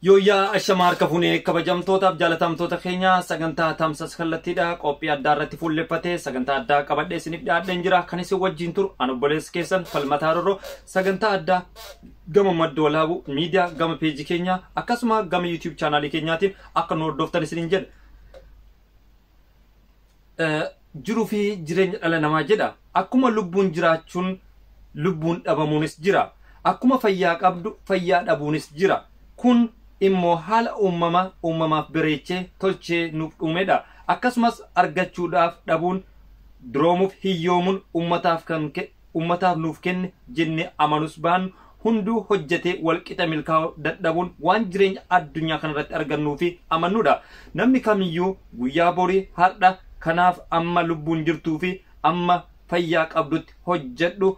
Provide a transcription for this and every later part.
Yooyaa ashamaar kafunee kabajamtootaaf jaalatamtoota keenya sagantaa tamsas kallattiidha qophii addaa irratti fuulleffatee sagantaa addaa qabadhee isiniif dhiyaadheen jira kan isin wajjin turu an obboleessi keessan Falmataa Rorroo sagantaa addaa gama madda walaabu miidiyaa gama peejii keenya akkasuma gama YouTube chaanaalii keenyaatiin akka nu hordoftan isiniin jedha. Jiruu fi jireenya dhala namaa jedha akkuma lubbuun jiraachuun lubbuun dhabamuunis jira akkuma fayyaa qabdu fayyaa dhabuunis jira kun immoo haala uumamaaf bareechee tolchee nuuf dhuumedha akkasumas argachuudhaaf dhabuun duroomuuf hiyyoomuun ummataaf nuuf kenne jenne amanus baan hunduu hojjetee walqixa milkaa'uu dadhabuun waan jireenya addunyaa kanarratti argannuu fi amannuudha. Namni kamiyyuu guyyaa borii har'a kanaaf amma lubbuun jirtuu fi amma fayyaa qabdutti hojjedhu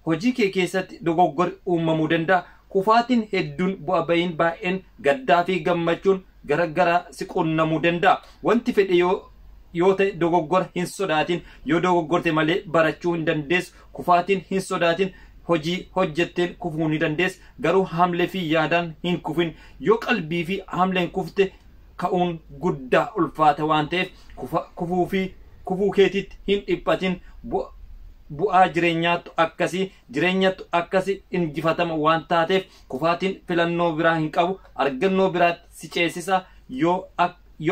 hojii kee keessatti dogoggorri uumamuu danda'a. Kufaatiin hedduun bu'aa ba'iin baay'een gaddaa fi gammachuun garagaraa si qunnamuu danda'a. Wanti fedhe yoo ta'e dogoggora hin sodaatin yoo dogoggorte malee barachuu hin dandeessu kufaatiin hin sodaatin hojii hojjetteen kufuu ni dandeessu garuu hamlee fi yaadaan hin kufin yoo qalbii fi hamleen kufte ka'uun guddaa ulfaata waan ta'eef kufuu keetitti hin dhiphatin bu'aa jireenyaatu akkasii injifatama waan taateef kufaatiin filannoo biraa hin qabu argannoo biraatti si ceesisa yoo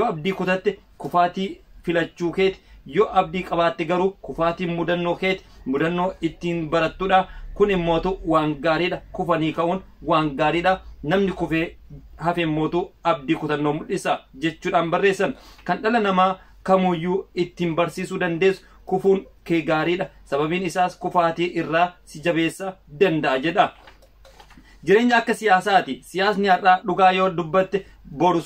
abdii kutatte kufaatii filachuu keeti yoo abdii qabaatte garuu kufaatiin mudannoo keeti mudannoo ittiin barattudha kun immootu waan gaariidha kufanii ka'uun waan gaariidha namni kufee hafe immootu abdii kutannoo mul'isa jechuudhaan barreessan kan dhala namaa kamuyyuu ittiin barsiisuu dandeessu kufuun kee gaariidha sababiin isaas kufaatii irraa si jabeessa danda'a jedha. Jireenya akka siyaasaati siyaasni har'aa dhugaa yoo dubbatte boru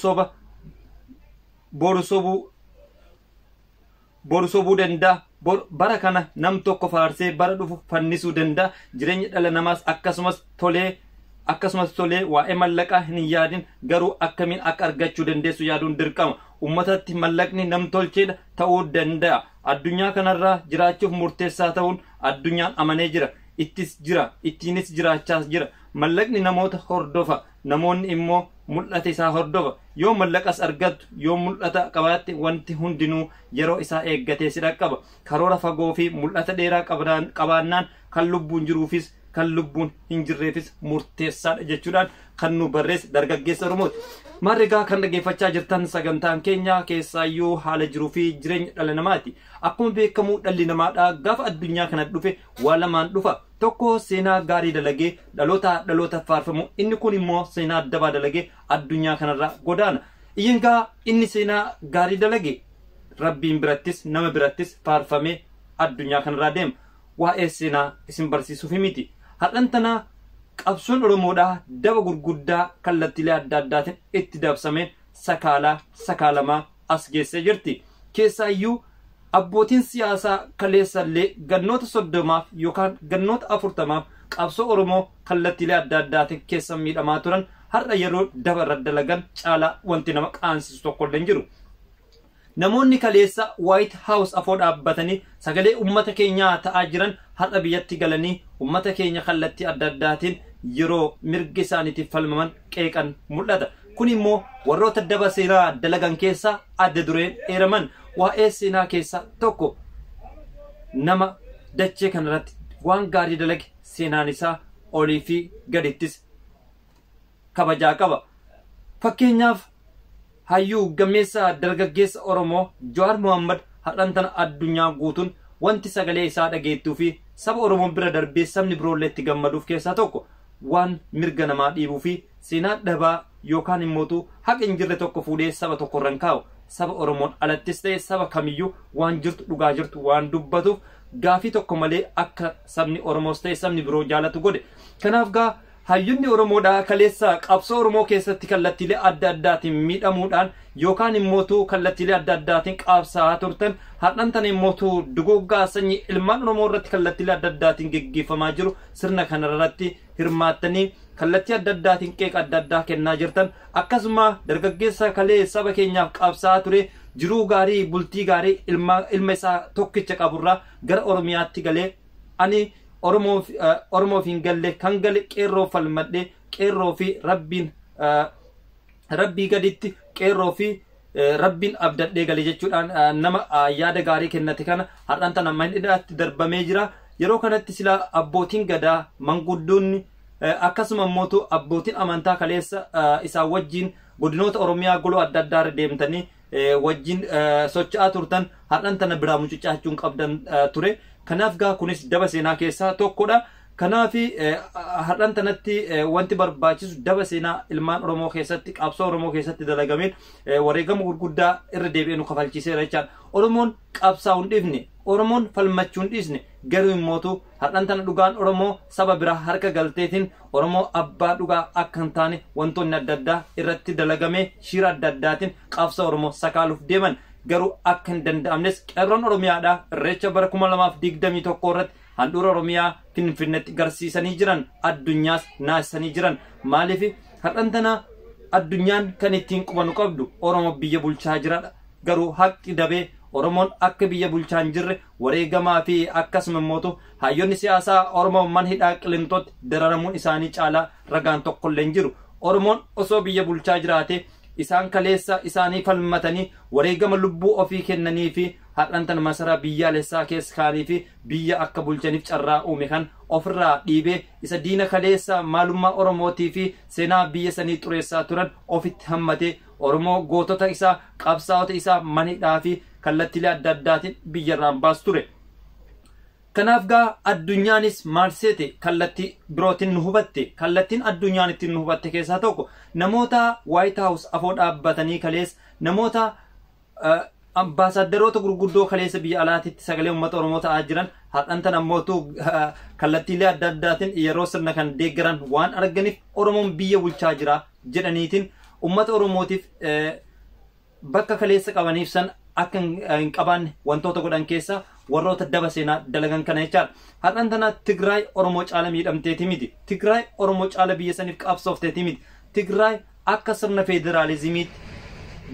sobuu danda'a bara kana nam tokko faarsee bara dhufu fannisuu danda'a jireenya dhala namaas akkasumas tolee waa'ee mallaqaa hin yaadin garuu akkamiin akka argachuu dandeessu yaaduun dirqama ummatatti mallaqni nam tolcheedha ta'uu danda'a addunyaa kanarraa jiraachuuf murteessaa ta'uun addunyaan amanee jira ittiinis jiraachaas jira mallaqni namoota hordofa namoonni immoo mul'ata isaa hordofa yoo mallaqas argattu yoo mul'ata qabaatte wanti hundinuu yeroo isaa eeggatee si dhaqqaba karoora fagoo fi mul'ata dheeraa qabaannaan kan lubbuun jiruufis kan lubbuun hin jirreefis murteessaadha jechuudhaan kan nu barreesse dargaggeessa Oromooti. Maarrigaa kan dhaggeeffachaa jirtan sagantaan keenya keessaayyuu haala jiruu fi jireenya dhala namaati. Akkuma beekamu dhalli namaadha gaafa addunyaa kana dhufe waa lamaan dhufa. Tokko seenaa gaarii dalagee dhaloota faarfamu inni kun immoo seenaa addabaa dalagee addunyaa kanarraa godaana. Iyyangaa inni seenaa gaarii dalage rabbiin birattis nama birattis faarfamee addunyaa kanarraa deema. Waa'ee seenaa isin barsiisuuf miti. Har'an tanaa qabsoon Oromoodhaa daba gurguddaa kallattiilee adda addaatiin itti dabsameen sakaalamaa as geessee jirti. Keessaayyuu abbootiin siyaasaa kaleessallee gannoota 30 yookaan gannoota 40 qabsoo Oromoo kallattiilee adda addaatiin keessa miidhamaa turan har'a yeroo daba irra dalagan caalaa wanti nama qaansisu tokkollee hin jiru. Namoonni kaleessa White House afoo dhaabbatanii sagalee ummata keenyaa ta'aa jiran har'a biyyatti galanii ummata keenya kallattii adda addaatiin yeroo mirga isaaniitiif falmaman qeeqan mul'ata. Kun immoo warroota daba seenaa dalagan keessaa adda dureen eeraman waa'ee seenaa keessaa tokko nama dachee kanarratti waan gaarii dalage seenaan isaa olii fi gadittis kabajaa qaba. Fakkeenyaaf hayyuu gameessa dargaggeessa Oromoo Jawaar Mohammad har'an tana addunyaa guutuun wanti sagalee isaa dhageettuu fi saba Oromoo bira darbee sabni biroollee itti gammaduuf keessaa tokko waan mirga namaa dhiibuu fi seenaa dhabaa yookaan immootu haqa hin jirre tokko fuudhee saba tokko irraan kaa'u saba Oromoon alattis ta'e saba kamiyyuu waan jirtu dhugaa jirtu waan dubbatuuf gaafii tokko malee akka sabni Oromoos ta'e sabni biroo jaalatu godhe. Kanaaf hayyuunni Oromoodhaa kaleessa qabsoo Oromoo keessatti kallattiilee adda addaatiin miidhamuudhaan yookaan immootu kallattiilee adda addaatiin qabsaa'aa turtan har'an tana immootu duguggaa sanyii ilmaan Oromoo irratti kallattiilee adda addaatiin geggeeffamaa jiru sirna kanarratti hirmaattanii kallattii adda addaatiin qeeqa adda addaa kennaa jirtan akkasuma dargaggeessa kalee saba keenyaaf qabsaa'aa ture jiruu gaarii bultii gaarii ilma isaa tokkicha qaburraa gara Oromiyaatti galee ani Oromoof hin galle kan gale qeerroo falmadhee qeerroo fi rabbiin rabbii gaditti qeerroo fi rabbiin abdadhee galee jechuudhaan nama yaada gaarii kennate kana har'aan tana manidhaatti darbamee jira. Yeroo kanatti sila abbootiin gadaa manguddoonni akkasuma mootu abbootiin amantaa kaleessa isaa wajjin godinoota Oromiyaa goloo adda addaa irra deemtanii wajjin socho'aa turtan har'aan tana biraa mucucaachuun qabdan ture. Kanaaf gaa kunis daba seenaa keessaa tokkodha. Kanaaf har'aan tanatti wanti barbaachisu daba seenaa ilmaan Oromoo keessatti qabsoo Oromoo keessatti dalagameen wareegama gurguddaa irra deebi'ee nu kafalchiiseera jechaadha. Oromoon qabsaa'uu hin dhiifne, Oromoon falmachuu hin dhiisne, garuu immootu har'aan tana dhugaan Oromoo saba biraa harka galteetiin Oromoo abbaa dhugaa akka hin taane wantoonni adda addaa irratti dalagamee shiira adda addaatiin qabsoo Oromoo sakaaluuf deeman garuu akka hin danda'amnes qeerroon Oromiyaadhaa irreecha bara 2021 irratti handhuura Oromiyaa Finfinneetti garsiisanii jiran, addunyaas naasisanii jiran. Maaliif har'aan tana addunyaan kan ittiin qubanu qabdu Oromoo biyya bulchaa jiradha. Garuu haqqi dabee Oromoon akka biyya bulchaa hin jirre wareegamaa fi akkasuma immoo hayyoonni siyaasaa Oromoo man hidhaa qilintootti dararamuun isaanii caalaa ragaan tokkollee hin jiru. Oromoon osoo biyya bulchaa jiraate isaan kaleessa isaanii falmatanii wareegama lubbuu ofii kennanii fi har'aan tana masaraa biyyaalessaa keessa kaanii fi biyya akka bulchaniif carraa uume kan ofirraa dhiibee isa diina kaleessa maalummaa Oromootii fi seenaa biyya sanii xureessaa turan ofitti hammatee Oromoo gootota isaa qabsaa'ota isaa manidhaa fi kallattiilee adda addaatiin biyyarraan baas ture. Kanaaf gaa addunyaanis maal seete kallattii birootiin nu hubatte. Kallattiin addunyaan ittiin nu hubatte keessaa tokko namoota White House afoo dhaabbatanii kaleessa namoota ambaasaaddaroota gurguddoo kaleessa biyya alaatitti sagalee uummata Oromoo ta'aa jiran har'aan tana ammootu kallattiilee adda addaatiin yeroo sirna kan deeggaran waan arganiif Oromoon biyya bulchaa jira jedhaniitiin uummata Oromootiif bakka kaleessa qabaniif san akka hin qabaanne wantoota godhan keessa warroota daba seenaa dalagan kana jechaadha. Har'aan tana Tigraay Oromoo caala miidhamteeti miti. Tigraay Oromoo caala biyya saniif qabsoofteeti miti. Tigraay akka sirna federaalizimiitti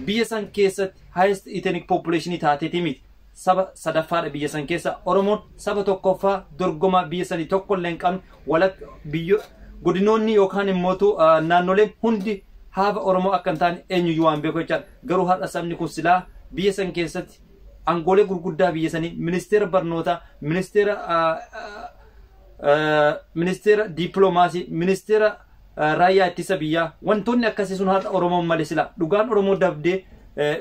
biyya san keessatti highest ethnic population taateeti miti. Saba sadaffaadha biyya san keessa. Oromoon saba tokkoffaa dorgomaa biyya sanii tokkollee hin qabne walakka biyya godinoonni yookaan immootu naannoleen hundi haaba Oromoo akka hin taane eenyuyyuu waan beeku jechaadha. Garuu har'a sabni kun silaa biyya san keessatti angoolee gurguddaa biyya sanii ministeera barnootaa, ministeera diipiloomaasii, ministeera raayyaa ittisa biyyaa wantoonni akkasii sun har'a Oromoon malee sila dhugaan Oromoo dabdee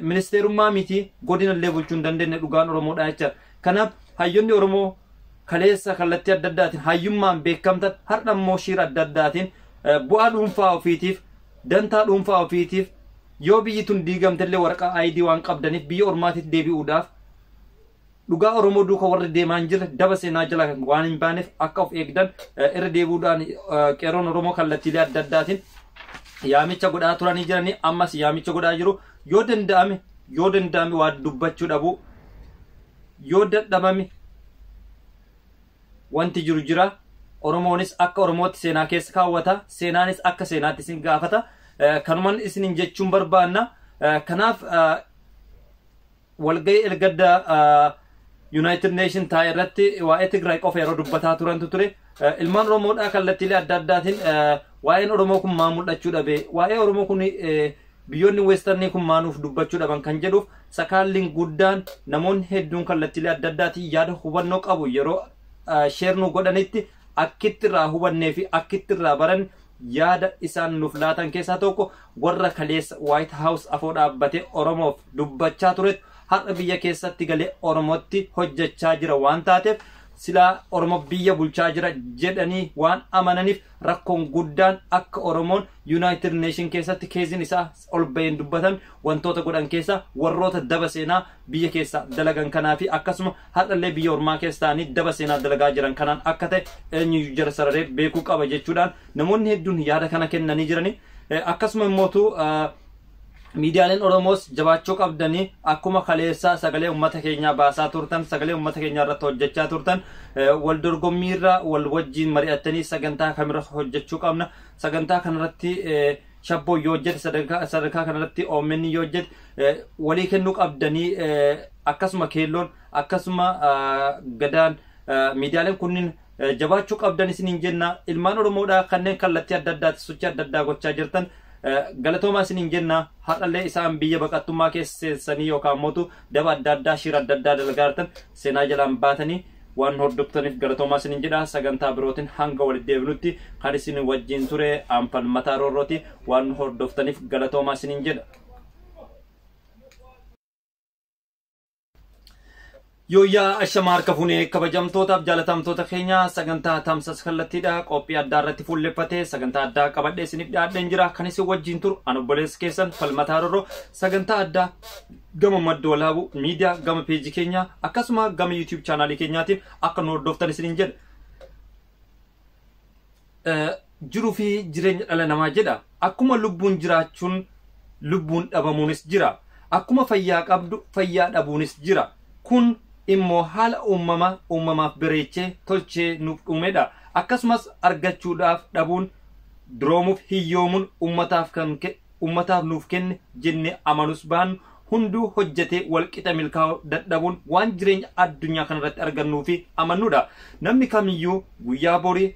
ministeerummaa miti godinallee bulchuu hin dandeenye dhugaan Oromoodha jechaadha. Kanaaf hayyoonni Oromoo kaleessa kallattii adda addaatiin hayyummaan beekamtan har'a immoo shiira adda addaatiin bu'aa dhuunfaa ofiitiif dantaa dhuunfaa ofiitiif yoo biyyi tun diigamtellee waraqaa ID waan qabdaniif biyya ormaatiif deebi'uudhaaf dhugaa Oromoo duuka warri deemaan jirre daba seenaa jala waan hin baaneef akka of eegdan irra deebi'uudhaan qeerroon Oromoo kallattiilee adda addaatiin yaamicha godhaa turanii jiranii ammas yaamicha godhaa jiru. Yoo danda'ame waa dubbachuu dhabu, yoo dadhabame wanti jiru jira. Oromoonis akka Oromootti seenaa keessa kaawwata, seenaanis akka seenaatti isin gaafata. Kanumaan isin jechuun barbaanna. Kanaaf walgahii ergadda United Nation taa'e irratti waa'ee Tigraay qofa yeroo dubbataa turantu ture. Ilmaan Oromoodhaa kallattiilee adda addaatiin waa'een Oromoo kun maa mul'achuu dhabe, waa'ee Oromoo kun biyyoonni weestarnii kun maanuuf dubbachuu dhaban kan jedhuuf sakaalliin guddaan namoonni hedduun kallattiilee adda addaatiin yaada hubannoo qabu yeroo sheernuu godhanitti akkitti irraa hubannee fi akkitti irraa baran yaada isaan nuuf laatan keessaa tokko warra kaleessa White House afoo dhaabbatee Oromoof dubbachaa turetu har'a biyya keessatti galee Oromootti hojjechaa jira waan taateef silaa Oromoo biyya bulchaa jira jedhanii waan amananiif rakkoon guddaan akka Oromoon United Nation keessatti keessiin isaa ol baheen dubbatan wantoota godhan keessa warroota daba seenaa biyya keessa dalagan kanaa fi akkasuma har'allee biyya ormaa keessa ta'anii daba seenaa dalagaa jiran kanaan akka ta'e eenyu jara sararee beekuu qaba jechuudhaan namoonni hedduun yaada kana kennanii jiranii akkasuma immootu miidiyaaleen Oromoos jabaachuu qabdanii akkuma kaleessaa sagalee uummata keenyaa baasaa turtan sagalee uummata keenyaa irratti hojjechaa turtan wal dorgommiirra wal wajjiin mari'attanii sagantaa kamirra hojjechuu qabna sagantaa kanarratti shabboo yoo hojjete sadarkaa kanarratti OMN yoo hojjete walii kennuu qabdanii akkasuma keelloon akkasuma gadaan miidiyaaleen kunniin jabaachuu qabdan isiniin jenna ilmaan Oromoodhaa kanneen kallattii adda addaatti sochii adda addaa gochaa jirtan galatoomaa isiniin jenna haadhallee isaan biyya baqattummaa keessanii yookaan mootu daba adda addaa shira adda addaa dalagaartan seenaa jalaan baatanii waan hordoftaniif galatoomaa isiniin jedha sagantaa birootiin hanga walitti deebinutti kan isin wajjin ture aanfal mataa roorrooti waan hordoftaniif galatoomaa isiniin jedha. Yoya ashamaar kafune kabajamtootaaf jaalatamtoota keenya sagantaa tamsas kallattiidha qophii addaa irratti fuulleffatee sagantaa addaa qabadhee isiniif dhiyaadheen jira kan isin wajjin turu an obboleessi keessan falmataa roorroo sagantaa addaa gama madda walaabu miidiyaa gama peejii keenya akkasuma gama YouTube chaanaalii keenyaatiin akka nu hordoftan isiniin jedha. Jiruu fi jireenya dhala namaa jedha akkuma lubbuun jiraachuun lubbuun dhabamuunis jira akkuma fayyaa qabdu fayyaa dhabuunis jira kun immoo haala uumamaaf bareechee tolchee nuuf uumedha akkasumas argachuudhaaf dhabuun duroomuuf hiyyoomuun ummataaf nuuf kenne jenne amanus baan hunduu hojjetee walqixa milkaa'uu dadhabuun waan jireenya addunyaa kanarratti argannuu fi amannuudha namni kamiyyuu guyyaa borii